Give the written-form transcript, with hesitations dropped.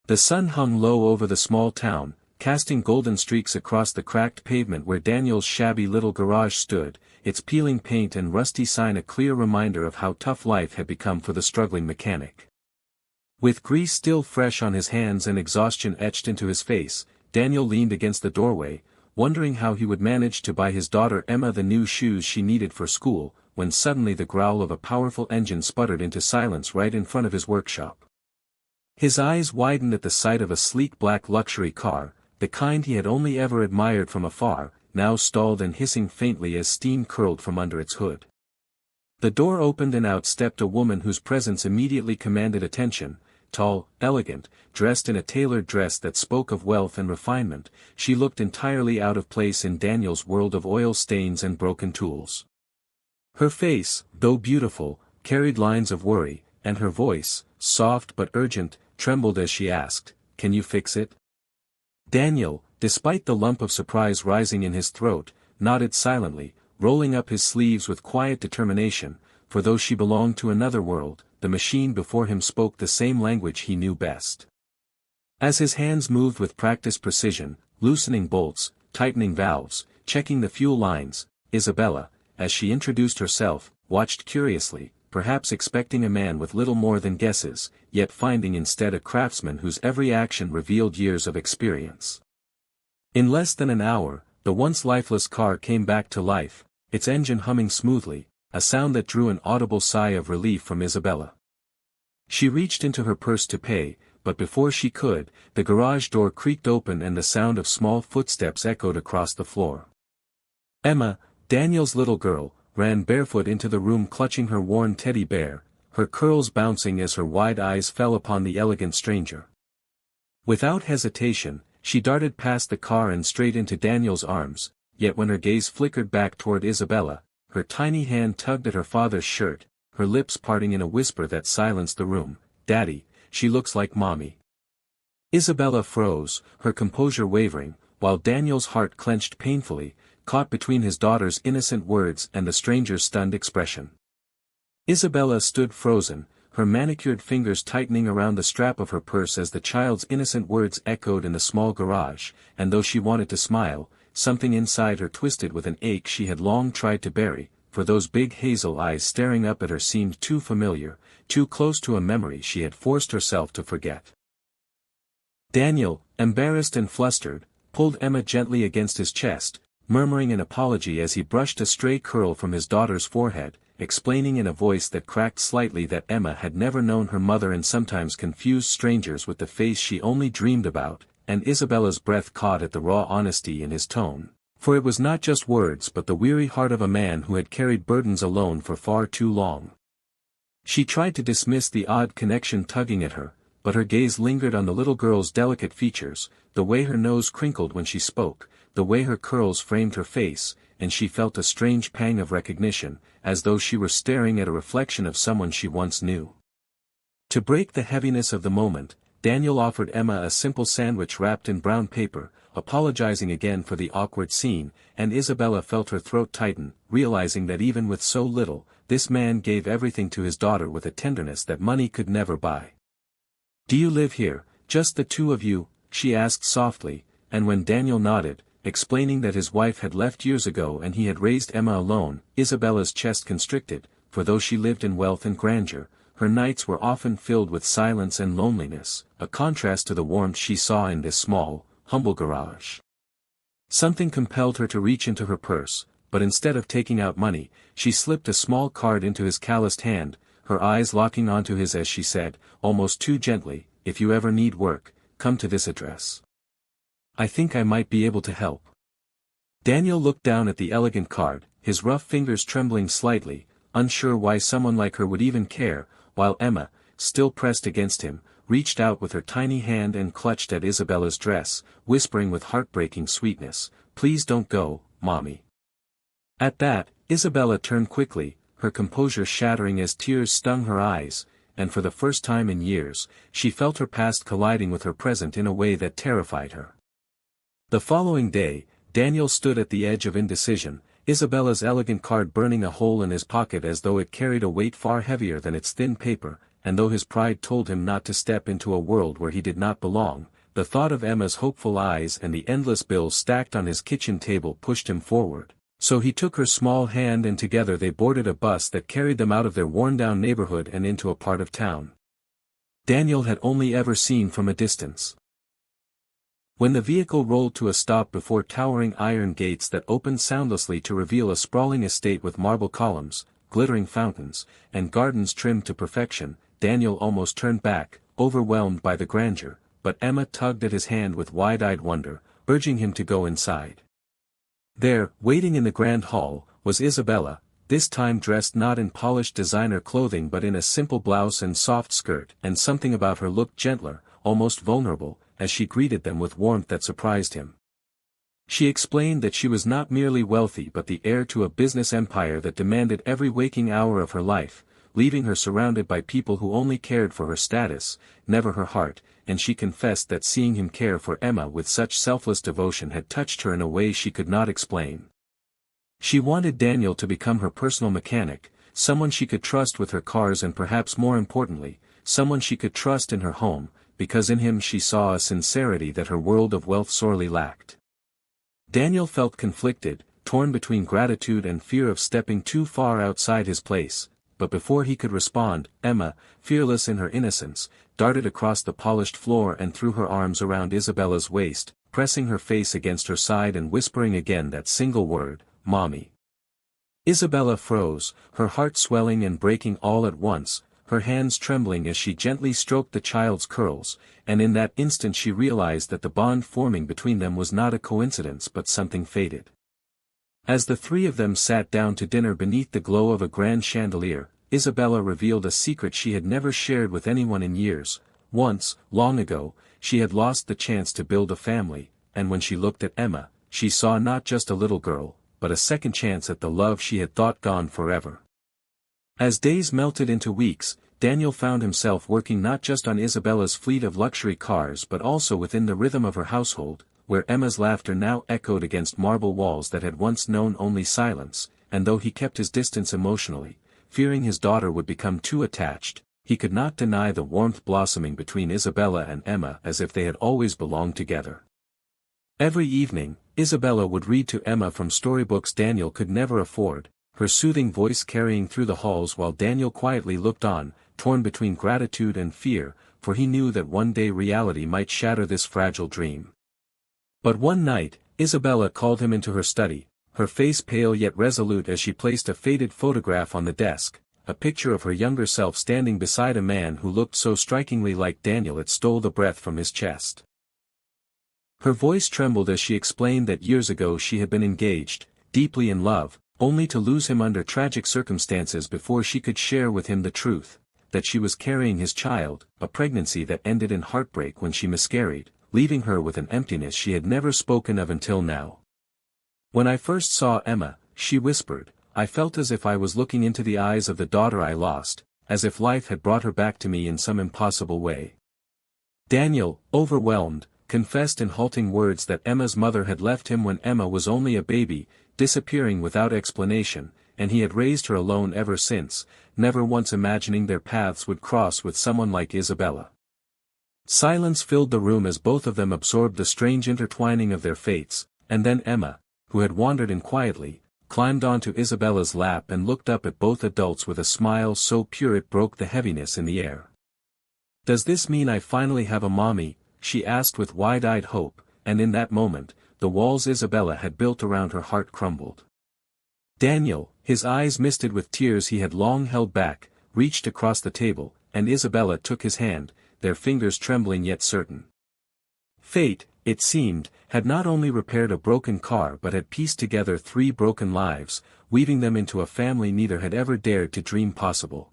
The sun hung low over the small town, casting golden streaks across the cracked pavement where Daniel's shabby little garage stood, its peeling paint and rusty sign a clear reminder of how tough life had become for the struggling mechanic. With grease still fresh on his hands and exhaustion etched into his face, Daniel leaned against the doorway, wondering how he would manage to buy his daughter Emma the new shoes she needed for school, when suddenly the growl of a powerful engine sputtered into silence right in front of his workshop. His eyes widened at the sight of a sleek black luxury car, the kind he had only ever admired from afar, now stalled and hissing faintly as steam curled from under its hood. The door opened and out stepped a woman whose presence immediately commanded attention. Tall, elegant, dressed in a tailored dress that spoke of wealth and refinement, she looked entirely out of place in Daniel's world of oil stains and broken tools. Her face, though beautiful, carried lines of worry, and her voice, soft but urgent, trembled as she asked, "Can you fix it?" Daniel, despite the lump of surprise rising in his throat, nodded silently, rolling up his sleeves with quiet determination, for though she belonged to another world, the machine before him spoke the same language he knew best. As his hands moved with practiced precision, loosening bolts, tightening valves, checking the fuel lines, Isabella, as she introduced herself, watched curiously, perhaps expecting a man with little more than guesses, yet finding instead a craftsman whose every action revealed years of experience. In less than an hour, the once lifeless car came back to life, its engine humming smoothly, a sound that drew an audible sigh of relief from Isabella. She reached into her purse to pay, but before she could, the garage door creaked open and the sound of small footsteps echoed across the floor. Emma, Daniel's little girl, ran barefoot into the room clutching her worn teddy bear, her curls bouncing as her wide eyes fell upon the elegant stranger. Without hesitation, she darted past the car and straight into Daniel's arms, yet when her gaze flickered back toward Isabella, her tiny hand tugged at her father's shirt, her lips parting in a whisper that silenced the room. "Daddy, she looks like Mommy." Isabella froze, her composure wavering, while Daniel's heart clenched painfully, caught between his daughter's innocent words and the stranger's stunned expression. Isabella stood frozen, her manicured fingers tightening around the strap of her purse as the child's innocent words echoed in the small garage, and though she wanted to smile, something inside her twisted with an ache she had long tried to bury, for those big hazel eyes staring up at her seemed too familiar, too close to a memory she had forced herself to forget. Daniel, embarrassed and flustered, pulled Emma gently against his chest, murmuring an apology as he brushed a stray curl from his daughter's forehead, explaining in a voice that cracked slightly that Emma had never known her mother and sometimes confused strangers with the face she only dreamed about, and Isabella's breath caught at the raw honesty in his tone, for it was not just words but the weary heart of a man who had carried burdens alone for far too long. She tried to dismiss the odd connection tugging at her, but her gaze lingered on the little girl's delicate features, the way her nose crinkled when she spoke, the way her curls framed her face, and she felt a strange pang of recognition, as though she were staring at a reflection of someone she once knew. To break the heaviness of the moment, Daniel offered Emma a simple sandwich wrapped in brown paper, apologizing again for the awkward scene, and Isabella felt her throat tighten, realizing that even with so little, this man gave everything to his daughter with a tenderness that money could never buy. "Do you live here, just the two of you?" she asked softly, and when Daniel nodded, explaining that his wife had left years ago and he had raised Emma alone, Isabella's chest constricted, for though she lived in wealth and grandeur, her nights were often filled with silence and loneliness, a contrast to the warmth she saw in this small, humble garage. Something compelled her to reach into her purse, but instead of taking out money, she slipped a small card into his calloused hand, her eyes locking onto his as she said, almost too gently, "If you ever need work, come to this address. I think I might be able to help." Daniel looked down at the elegant card, his rough fingers trembling slightly, unsure why someone like her would even care, while Emma, still pressed against him, reached out with her tiny hand and clutched at Isabella's dress, whispering with heartbreaking sweetness, "Please don't go, Mommy." At that, Isabella turned quickly, her composure shattering as tears stung her eyes, and for the first time in years, she felt her past colliding with her present in a way that terrified her. The following day, Daniel stood at the edge of indecision, Isabella's elegant card burning a hole in his pocket as though it carried a weight far heavier than its thin paper, and though his pride told him not to step into a world where he did not belong, the thought of Emma's hopeful eyes and the endless bills stacked on his kitchen table pushed him forward. So he took her small hand and together they boarded a bus that carried them out of their worn-down neighborhood and into a part of town Daniel had only ever seen from a distance. When the vehicle rolled to a stop before towering iron gates that opened soundlessly to reveal a sprawling estate with marble columns, glittering fountains, and gardens trimmed to perfection, Daniel almost turned back, overwhelmed by the grandeur, but Emma tugged at his hand with wide-eyed wonder, urging him to go inside. There, waiting in the grand hall, was Isabella, this time dressed not in polished designer clothing but in a simple blouse and soft skirt, and something about her looked gentler, almost vulnerable, as she greeted them with warmth that surprised him. She explained that she was not merely wealthy but the heir to a business empire that demanded every waking hour of her life, leaving her surrounded by people who only cared for her status, never her heart, and she confessed that seeing him care for Emma with such selfless devotion had touched her in a way she could not explain. She wanted Daniel to become her personal mechanic, someone she could trust with her cars and perhaps more importantly, someone she could trust in her home, because in him she saw a sincerity that her world of wealth sorely lacked. Daniel felt conflicted, torn between gratitude and fear of stepping too far outside his place, but before he could respond, Emma, fearless in her innocence, darted across the polished floor and threw her arms around Isabella's waist, pressing her face against her side and whispering again that single word, "Mommy." Isabella froze, her heart swelling and breaking all at once, her hands trembling as she gently stroked the child's curls, and in that instant she realized that the bond forming between them was not a coincidence but something fated. As the three of them sat down to dinner beneath the glow of a grand chandelier, Isabella revealed a secret she had never shared with anyone in years. Once, long ago, she had lost the chance to build a family, and when she looked at Emma, she saw not just a little girl, but a second chance at the love she had thought gone forever. As days melted into weeks, Daniel found himself working not just on Isabella's fleet of luxury cars but also within the rhythm of her household, where Emma's laughter now echoed against marble walls that had once known only silence, and though he kept his distance emotionally, fearing his daughter would become too attached, he could not deny the warmth blossoming between Isabella and Emma as if they had always belonged together. Every evening, Isabella would read to Emma from storybooks Daniel could never afford, her soothing voice carrying through the halls while Daniel quietly looked on, torn between gratitude and fear, for he knew that one day reality might shatter this fragile dream. But one night, Isabella called him into her study, her face pale yet resolute as she placed a faded photograph on the desk, a picture of her younger self standing beside a man who looked so strikingly like Daniel it stole the breath from his chest. Her voice trembled as she explained that years ago she had been engaged, deeply in love, only to lose him under tragic circumstances before she could share with him the truth, that she was carrying his child, a pregnancy that ended in heartbreak when she miscarried, leaving her with an emptiness she had never spoken of until now. "When I first saw Emma," she whispered, "I felt as if I was looking into the eyes of the daughter I lost, as if life had brought her back to me in some impossible way." Daniel, overwhelmed, confessed in halting words that Emma's mother had left him when Emma was only a baby, disappearing without explanation, and he had raised her alone ever since, never once imagining their paths would cross with someone like Isabella. Silence filled the room as both of them absorbed the strange intertwining of their fates, and then Emma, who had wandered in quietly, climbed onto Isabella's lap and looked up at both adults with a smile so pure it broke the heaviness in the air. "Does this mean I finally have a mommy?" she asked with wide-eyed hope, and in that moment, the walls Isabella had built around her heart crumbled. Daniel, his eyes misted with tears he had long held back, reached across the table, and Isabella took his hand, their fingers trembling yet certain. Fate, it seemed, had not only repaired a broken car but had pieced together three broken lives, weaving them into a family neither had ever dared to dream possible.